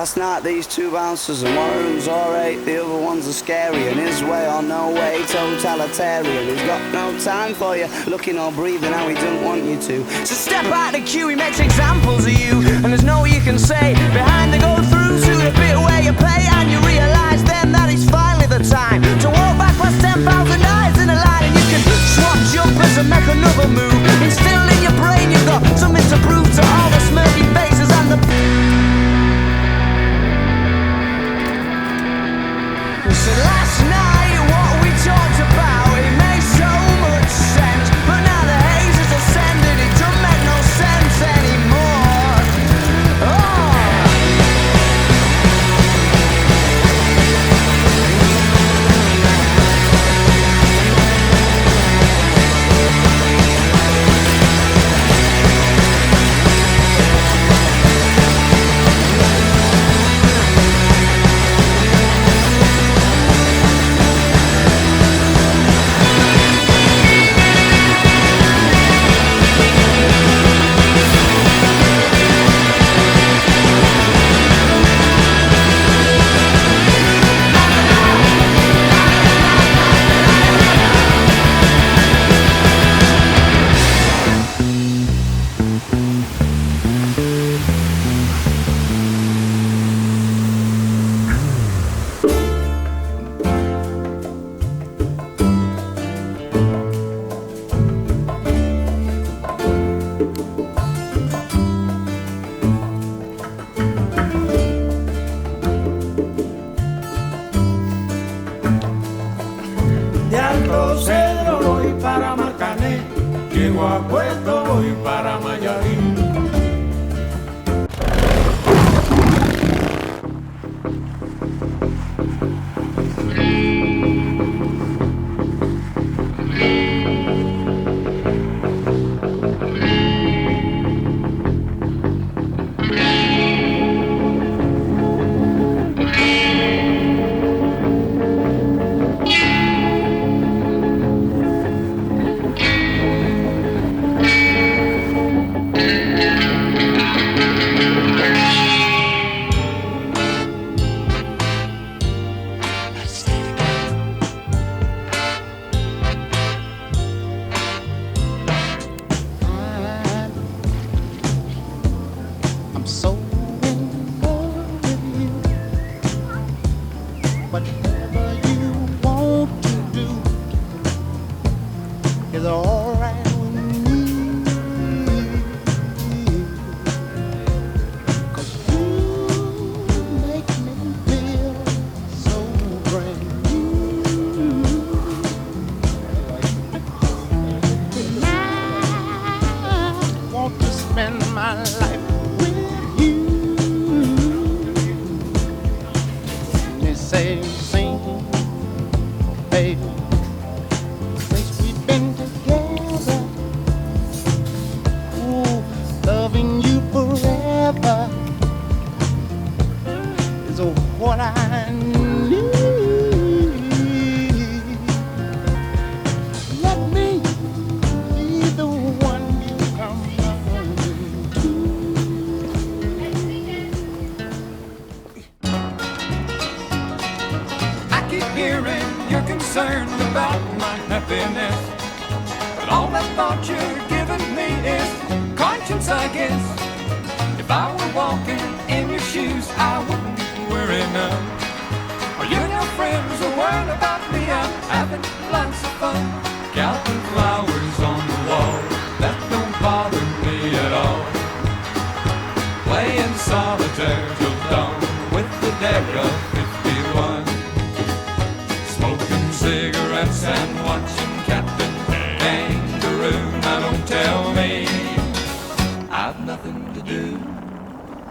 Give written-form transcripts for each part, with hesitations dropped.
Last night these two bouncers, and one of them's alright, the other one's a scary, and his way or no way, totalitarian. He's got no time for you, looking or breathing how he don't want you to. So step out the queue, he makes examples of you, and there's no you can say behind the go-through to the bit where you pay, and you realise then that it's finally the time to walk back past 10,000 eyes in a line, and you can swap jumpers and make another move. Instilled in your brain, you've got something to prove to all the smirky faces and the... So last night what we talked about, it made so much sense, but now the haze has ascended, it don't make no sense anymore.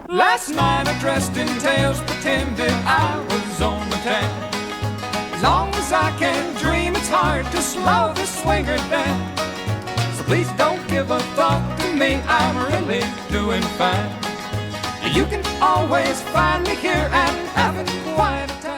Last night I dressed in tails, pretended I was on the town. As long as I can dream, it's hard to slow the swinger down. So please don't give a thought to me, I'm really doing fine. You can always find me here and having quite a time.